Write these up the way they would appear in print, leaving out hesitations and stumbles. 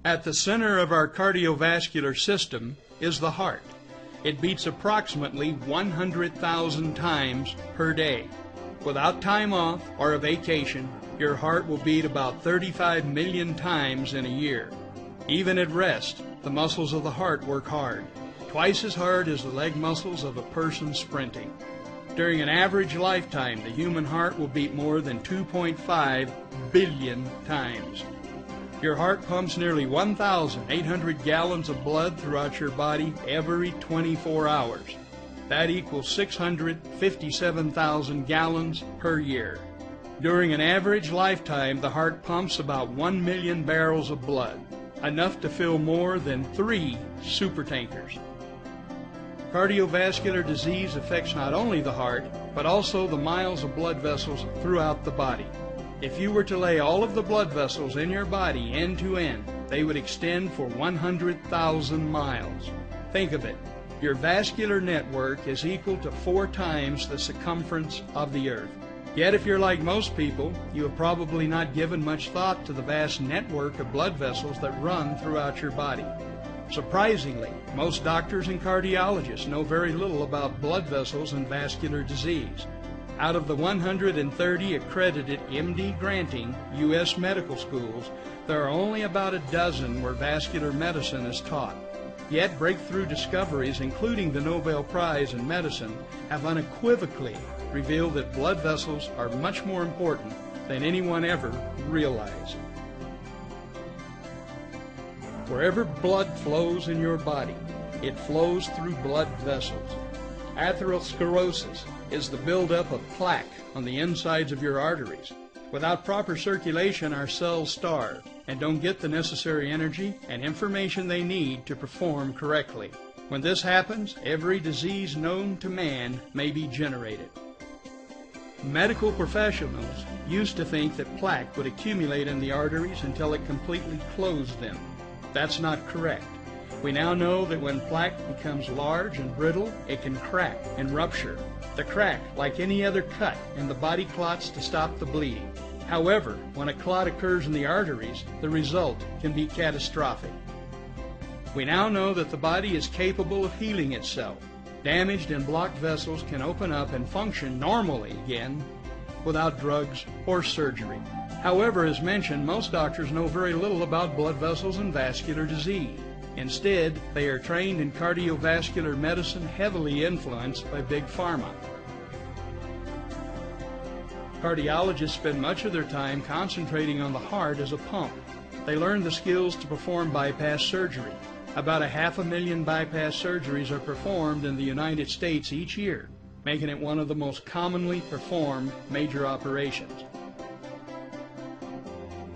At the center of our cardiovascular system is the heart. It beats approximately 100,000 times per day. Without time off or a vacation, your heart will beat about 35 million times in a year. Even at rest, the muscles of the heart work hard, twice as hard as the leg muscles of a person sprinting. During an average lifetime, the human heart will beat more than 2.5 billion times. Your heart pumps nearly 1,800 gallons of blood throughout your body every 24 hours. That equals 657,000 gallons per year. During an average lifetime, the heart pumps about 1 million barrels of blood, enough to fill more than 3 supertankers. Cardiovascular disease affects not only the heart, but also the miles of blood vessels throughout the body. If you were to lay all of the blood vessels in your body end to end, they would extend for 100,000 miles. Think of it. Your vascular network is equal to 4 times the circumference of the earth. Yet if you're like most people, you have probably not given much thought to the vast network of blood vessels that run throughout your body. Surprisingly, most doctors and cardiologists know very little about blood vessels and vascular disease. Out of the 130 accredited MD granting U.S. medical schools, there are only about a dozen where vascular medicine is taught. Yet breakthrough discoveries, including the Nobel Prize in Medicine, have unequivocally revealed that blood vessels are much more important than anyone ever realized. Wherever blood flows in your body, it flows through blood vessels. Atherosclerosis is the buildup of plaque on the insides of your arteries. Without proper circulation, our cells starve and don't get the necessary energy and information they need to perform correctly. When this happens, every disease known to man may be generated. Medical professionals used to think that plaque would accumulate in the arteries until it completely closed them. That's not correct. We now know that when plaque becomes large and brittle, it can crack and rupture. The crack, like any other cut, and the body clots to stop the bleeding. However, when a clot occurs in the arteries, the result can be catastrophic. We now know that the body is capable of healing itself. Damaged and blocked vessels can open up and function normally again without drugs or surgery. However, as mentioned, most doctors know very little about blood vessels and vascular disease. Instead, they are trained in cardiovascular medicine heavily influenced by Big Pharma. Cardiologists spend much of their time concentrating on the heart as a pump. They learn the skills to perform bypass surgery. About 500,000 bypass surgeries are performed in the United States each year, making it one of the most commonly performed major operations.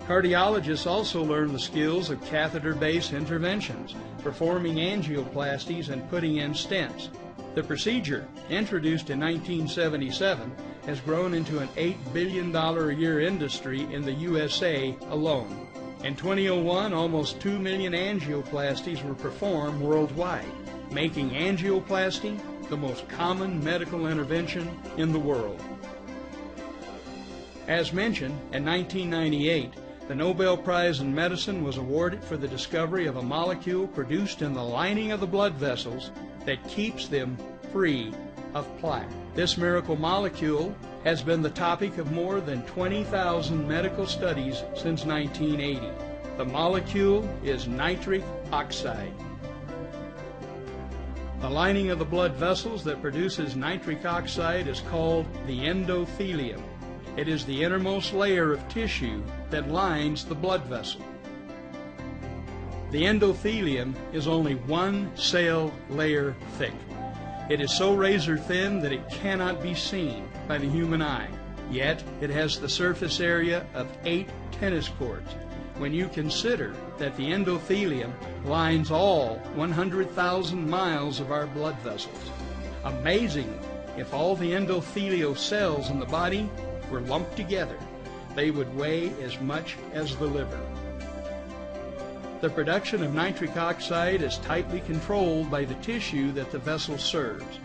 Cardiologists also learn the skills of catheter-based interventions, performing angioplasties and putting in stents. The procedure, introduced in 1977, has grown into an $8 billion a year industry in the USA alone. In 2001, almost 2 million angioplasties were performed worldwide, making angioplasty the most common medical intervention in the world. As mentioned, in 1998, the Nobel Prize in Medicine was awarded for the discovery of a molecule produced in the lining of the blood vessels that keeps them free of plaque. This miracle molecule has been the topic of more than 20,000 medical studies since 1980. The molecule is Nitric-Oxide. The lining of the blood vessels that produces nitric oxide is called the endothelium. It is the innermost layer of tissue that lines the blood vessel. The endothelium is only 1 cell layer thick. It is so razor thin that it cannot be seen by the human eye. Yet it has the surface area of 8 tennis courts. When you consider that the endothelium lines all 100,000 miles of our blood vessels. Amazingly, if all the endothelial cells in the body were lumped together, they would weigh as much as the liver. The production of nitric oxide is tightly controlled by the tissue that the vessel serves.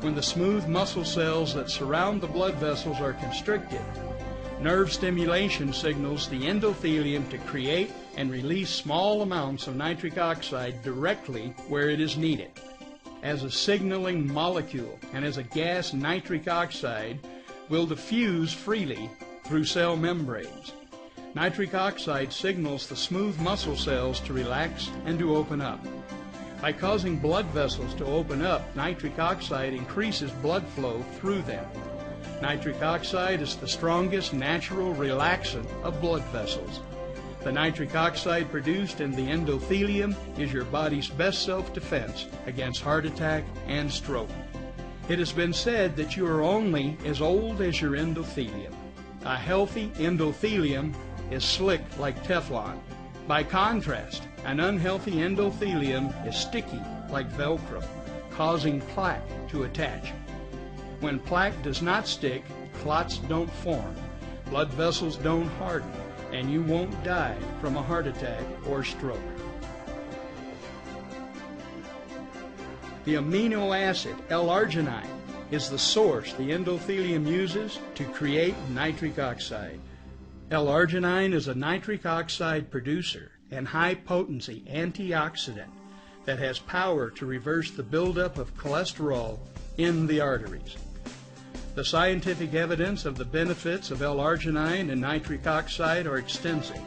When the smooth muscle cells that surround the blood vessels are constricted, nerve stimulation signals the endothelium to create and release small amounts of nitric oxide directly where it is needed. As a signaling molecule and as a gas, nitric oxide will diffuse freely through cell membranes. Nitric oxide signals the smooth muscle cells to relax and to open up. By causing blood vessels to open up, nitric oxide increases blood flow through them. Nitric oxide is the strongest natural relaxant of blood vessels. The nitric oxide produced in the endothelium is your body's best self-defense against heart attack and stroke. It has been said that you are only as old as your endothelium. A healthy endothelium is slick like Teflon. By contrast, an unhealthy endothelium is sticky like Velcro, causing plaque to attach. When plaque does not stick, clots don't form, blood vessels don't harden, and you won't die from a heart attack or stroke. The amino acid L-arginine is the source the endothelium uses to create nitric oxide. L-arginine is a nitric oxide producer and high-potency antioxidant that has power to reverse the buildup of cholesterol in the arteries. The scientific evidence of the benefits of L-arginine and nitric oxide are extensive.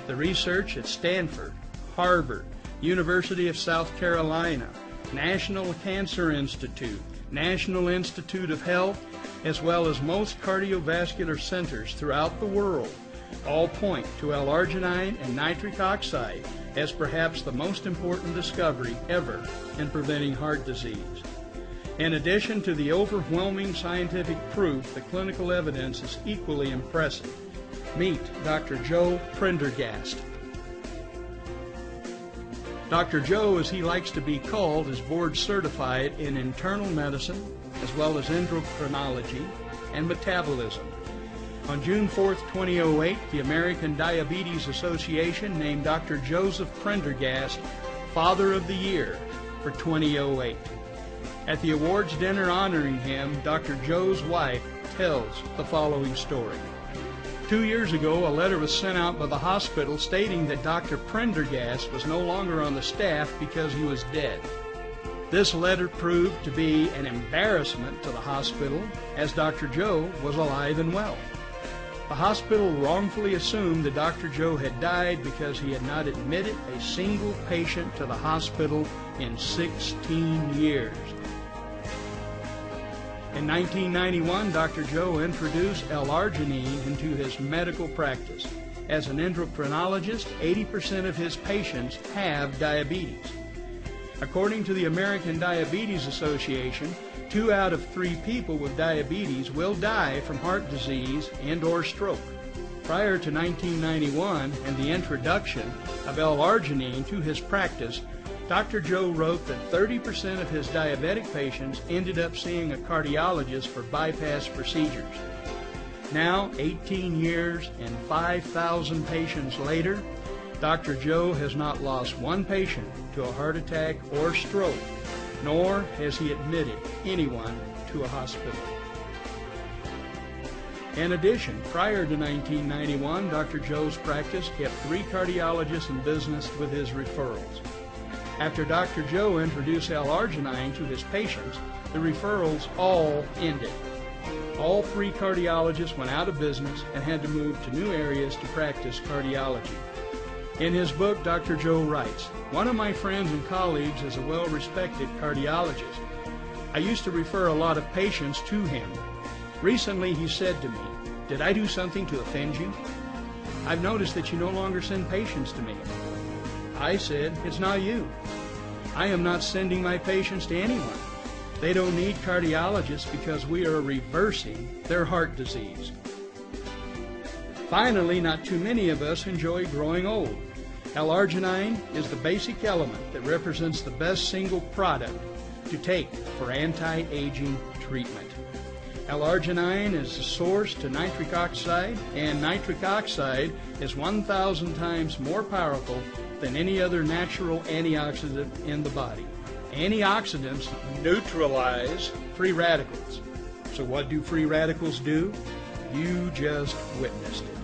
The research at Stanford, Harvard, University of South Carolina, National Cancer Institute, National Institute of Health, as well as most cardiovascular centers throughout the world, all point to L-arginine and nitric oxide as perhaps the most important discovery ever in preventing heart disease. In addition to the overwhelming scientific proof, the clinical evidence is equally impressive. Meet Dr. Joe Prendergast. Dr. Joe, as he likes to be called, is board certified in internal medicine as well as endocrinology and metabolism. On June 4, 2008, the American Diabetes Association named Dr. Joseph Prendergast Father of the Year for 2008. At the awards dinner honoring him, Dr. Joe's wife tells the following story. 2 years ago, a letter was sent out by the hospital stating that Dr. Prendergast was no longer on the staff because he was dead. This letter proved to be an embarrassment to the hospital, as Dr. Joe was alive and well. The hospital wrongfully assumed that Dr. Joe had died because he had not admitted a single patient to the hospital in 16 years. In 1991, Dr. Joe introduced L-arginine into his medical practice. As an endocrinologist, 80% of his patients have diabetes. According to the American Diabetes Association, 2 out of 3 people with diabetes will die from heart disease and/or stroke. Prior to 1991 and the introduction of L-arginine to his practice, Dr. Joe wrote that 30% of his diabetic patients ended up seeing a cardiologist for bypass procedures. Now, 18 years and 5,000 patients later, Dr. Joe has not lost one patient to a heart attack or stroke, nor has he admitted anyone to a hospital. In addition, prior to 1991, Dr. Joe's practice kept 3 cardiologists in business with his referrals. After Dr. Joe introduced L-arginine to his patients, the referrals all ended. All 3 cardiologists went out of business and had to move to new areas to practice cardiology. In his book, Dr. Joe writes, "One of my friends and colleagues is a well-respected cardiologist. I used to refer a lot of patients to him. Recently he said to me, 'Did I do something to offend you? I've noticed that you no longer send patients to me.' I said, 'It's not you. I am not sending my patients to anyone. They don't need cardiologists because we are reversing their heart disease.'" Finally, not too many of us enjoy growing old. L-arginine is the basic element that represents the best single product to take for anti-aging treatment. L-arginine is the source to nitric oxide, and nitric oxide is 1,000 times more powerful than any other natural antioxidant in the body. Antioxidants neutralize free radicals. So what do free radicals do? You just witnessed it.